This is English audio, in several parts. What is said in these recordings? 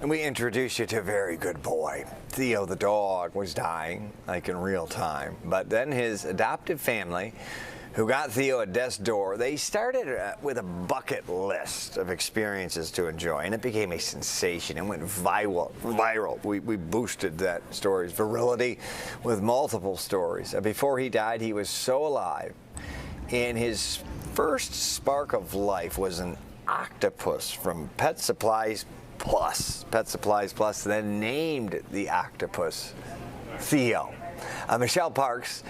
And we introduced you to a very good boy. Theo the dog was dying, like in real time. But then his adoptive family, who got Theo at death's door, they started with a bucket list of experiences to enjoy, and it became a sensation. It went viral. We boosted that story's virility with multiple stories. Before he died, he was so alive, and his first spark of life was an octopus from Pet Supplies Plus, then named the octopus Theo. Michelle Parks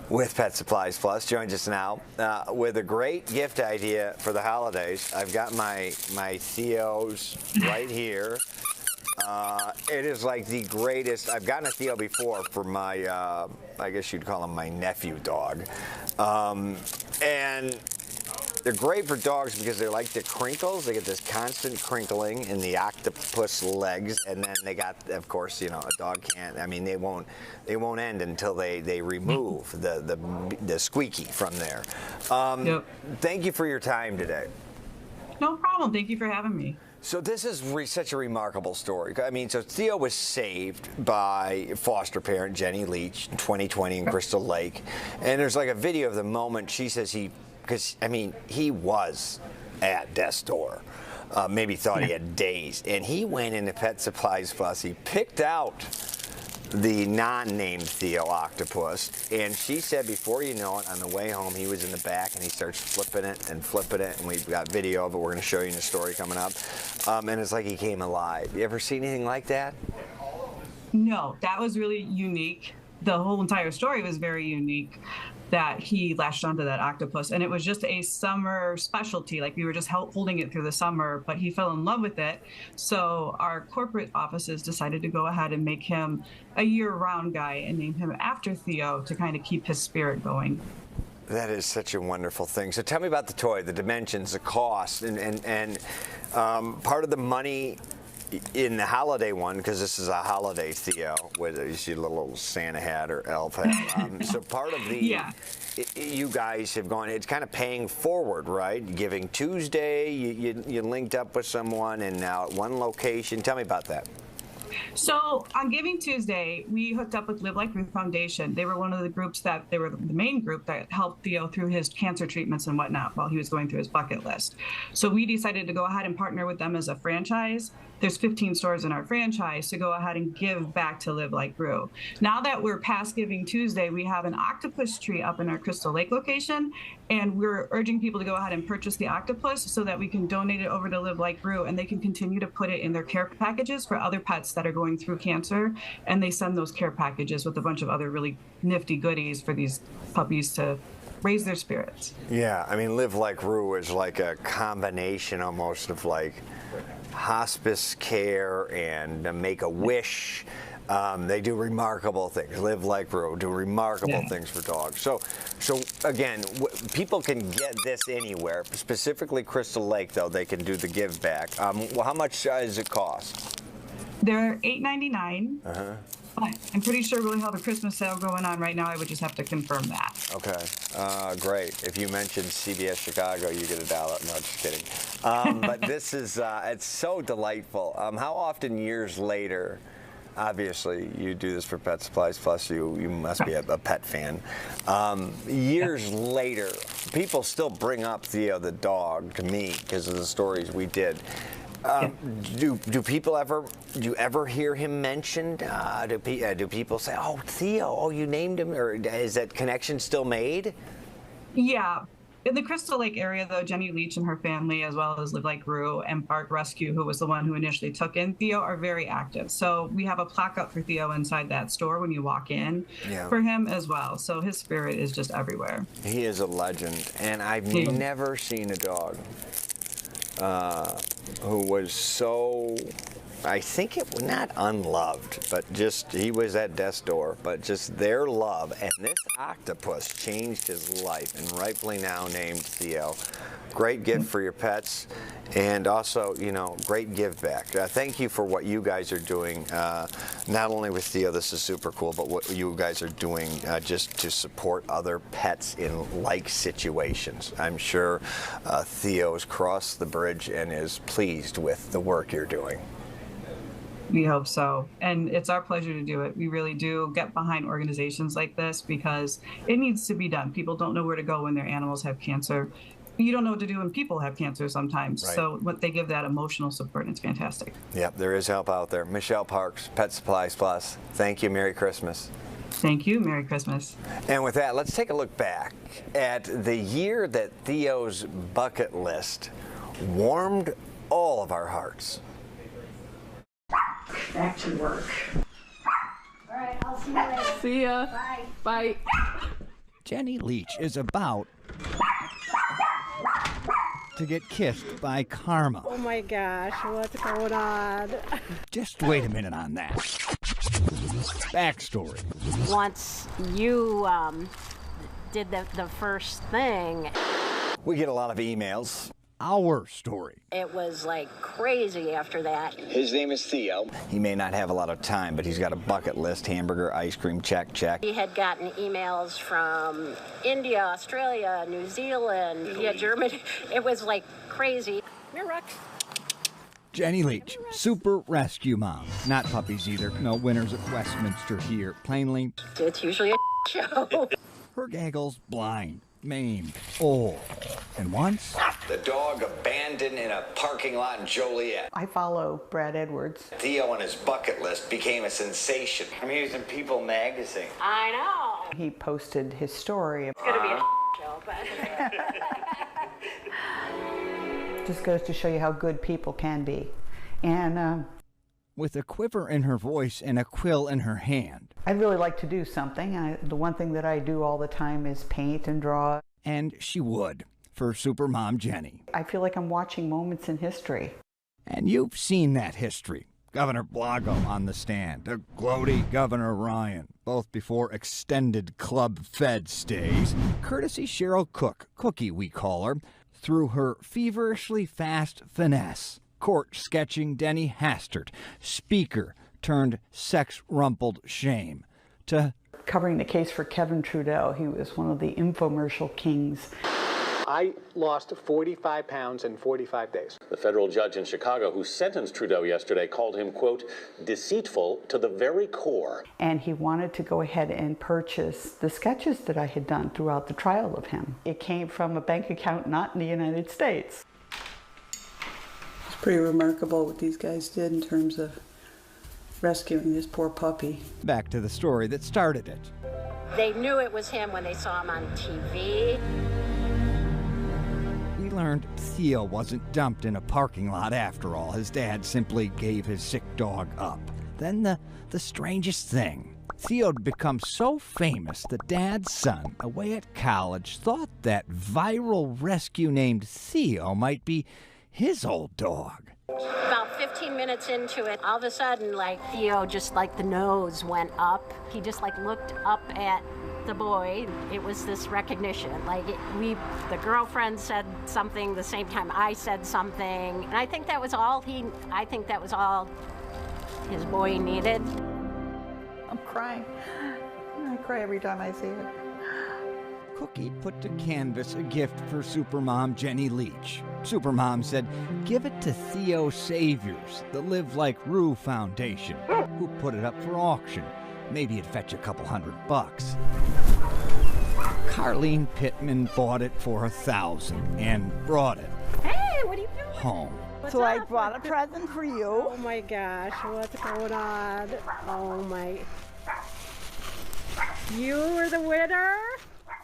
with Pet Supplies Plus joins us now with a great gift idea for the holidays. I've got my Theos right here. It is like the greatest. I've gotten a Theo before for my, I guess you'd call him my nephew dog. And they're great for dogs because they're like the crinkles. They get this constant crinkling in the octopus legs, and then they got, of course, you know, a dog can't. I mean, they won't end until they remove the squeaky from there. Yep. Thank you for your time today. No problem. Thank you for having me. So this is such a remarkable story. I mean, so Theo was saved by foster parent Jenny Leach in 2020 in Crystal Lake, and there's like a video of the moment she says because, I mean, he was at death's door. Maybe thought he had days. And he went into Pet Supplies Plus. He picked out the non-named Theo octopus. And she said, before you know it, on the way home, he was in the back and he starts flipping it. And we've got video of it. We're going to show you in the story coming up. And it's like he came alive. You ever seen anything like that? No, that was really unique. The whole entire story was very unique, that he latched onto that octopus, and it was just a summer specialty. Like, we were just holding it through the summer, but he fell in love with it. So our corporate offices decided to go ahead and make him a year-round guy and name him after Theo to kind of keep his spirit going. That is such a wonderful thing. So tell me about the toy, the dimensions, the cost, and part of the money in the holiday one, because this is a holiday Theo with you see a little Santa hat or elf hat. So part of the, you guys have gone, it's kind of paying forward, right? Giving Tuesday, you linked up with someone and now at one location. Tell me about that. So on Giving Tuesday, we hooked up with Live Like Roo Foundation. They were one of the groups they were the main group that helped Theo through his cancer treatments and whatnot while he was going through his bucket list. So we decided to go ahead and partner with them as a franchise. There's 15 stores in our franchise to go ahead and give back to Live Like Roo. Now that we're past Giving Tuesday, we have an octopus tree up in our Crystal Lake location, and we're urging people to go ahead and purchase the octopus so that we can donate it over to Live Like Roo, and they can continue to put it in their care packages for other pets that are going through cancer, and they send those care packages with a bunch of other really nifty goodies for these puppies to raise their spirits. Yeah, I mean, Live Like Roo is like a combination almost of like hospice care and Make-A-Wish. They do remarkable things. Live Like Roo do remarkable things for dogs. So again, people can get this anywhere. Specifically Crystal Lake, though, they can do the give back. Well, how much does it cost? They're $8.99. But I'm pretty sure we'll have a Christmas sale going on right now. I would just have to confirm that. Okay, great. If you mention CBS Chicago, you get $1. No, just kidding. But this is, it's so delightful. How often years later, obviously you do this for Pet Supplies Plus, you must be a pet fan. Years later, people still bring up Theo the dog to me because of the stories we did. Do you ever hear him mentioned? Do people say, "Oh, Theo, oh, you named him," or is that connection still made? Yeah. In the Crystal Lake area, though, Jenny Leach and her family, as well as Live Like Roo and Bark Rescue, who was the one who initially took in Theo, are very active. So we have a plaque up for Theo inside that store when you walk in for him as well. So his spirit is just everywhere. He is a legend, and I've never seen a dog who was so, I think it was not unloved, but just he was at death's door, but just their love. And this octopus changed his life, and rightfully now named Theo. Great gift for your pets, and also, you know, great give back. Thank you for what you guys are doing, not only with Theo, this is super cool, but what you guys are doing just to support other pets in like situations. I'm sure Theo's crossed the bridge and is pleased with the work you're doing. We hope so. And it's our pleasure to do it. We really do get behind organizations like this because it needs to be done. People don't know where to go when their animals have cancer. You don't know what to do when people have cancer sometimes. Right. So what they give that emotional support, and it's fantastic. Yep, there is help out there. Michelle Parks, Pet Supplies Plus. Thank you. Merry Christmas. Thank you. Merry Christmas. And with that, let's take a look back at the year that Theo's bucket list warmed all of our hearts. Back to work. All right, I'll see you later. See ya. Bye. Bye. Jenny Leach is about to get kissed by karma. Oh my gosh, what's going on? Just wait a minute on that. Backstory. Once you did the first thing, We get a lot of emails. Our story. it was like crazy after that. His name is Theo. He may not have a lot of time, but he's got a bucket list: hamburger, ice cream, check, check. He had gotten emails from India, Australia, New Zealand, Germany. It was like crazy. Here, Rex. Jenny Leach, super rescue mom. Not puppies either. No winners at Westminster here. Plainly, It's usually a show. her gaggle's blind, maimed, old. And once, The dog abandoned in a parking lot in Joliet. I follow Brad Edwards. Theo and his bucket list became a sensation. I mean, he was in People magazine. I know. He posted his story. It's gonna be a show, but. Just goes to show you how good people can be. And with a quiver in her voice and a quill in her hand, I'd really like to do something. The one thing that I do all the time is paint and draw. and she would, for Supermom Jenny. I feel like I'm watching moments in history. And you've seen that history. Governor Blago on the stand, a gloaty Governor Ryan, both before extended club fed stays. Courtesy Cheryl Cook, Cookie we call her, through her feverishly fast finesse. Court sketching Denny Hastert, speaker turned sex-rumpled shame, to Covering the case for Kevin Trudeau, he was one of the infomercial kings. I lost 45 pounds in 45 days. The federal judge in Chicago who sentenced Trudeau yesterday called him, quote, deceitful to the very core. And he wanted to go ahead and purchase the sketches that I had done throughout the trial of him. It came from a bank account not in the United States. It's pretty remarkable what these guys did in terms of rescuing this poor puppy. back to the story that started it. They knew it was him when they saw him on TV. We learned Theo wasn't dumped in a parking lot after all. His dad simply gave his sick dog up. Then the strangest thing. Theo'd become so famous that Dad's son, away at college, thought that viral rescue named Theo might be his old dog. About 15 minutes into it, all of a sudden, like, Theo just, like, the nose went up. He just, like, looked up at the boy. It was this recognition. Like, the girlfriend said something the same time I said something. And I think that was all his boy needed. I'm crying. I cry every time I see it. Cookie put to canvas a gift for Supermom Jenny Leach. Supermom said, give it to Theo Saviors, the LIKE ROO Foundation, who put it up for auction. Maybe it'd fetch a couple $100. Carlene Pittman bought it for $1,000 and brought it Hey, what are you doing? home. So I brought a present for you. Oh my gosh, what's going on? Oh my. You were the winner?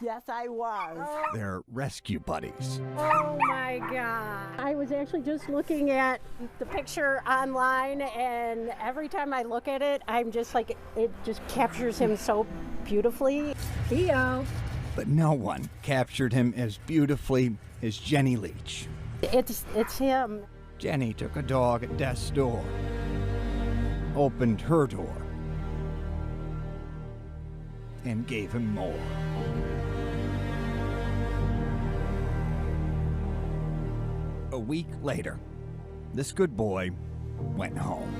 Yes, I was. They're rescue buddies. Oh my God. I was actually just looking at the picture online, and every time I look at it, I'm just like, it just captures him so beautifully. Theo. But no one captured him as beautifully as Jenny Leach. It's him. Jenny took a dog at death's door, opened her door, and gave him more. A week later, this good boy went home.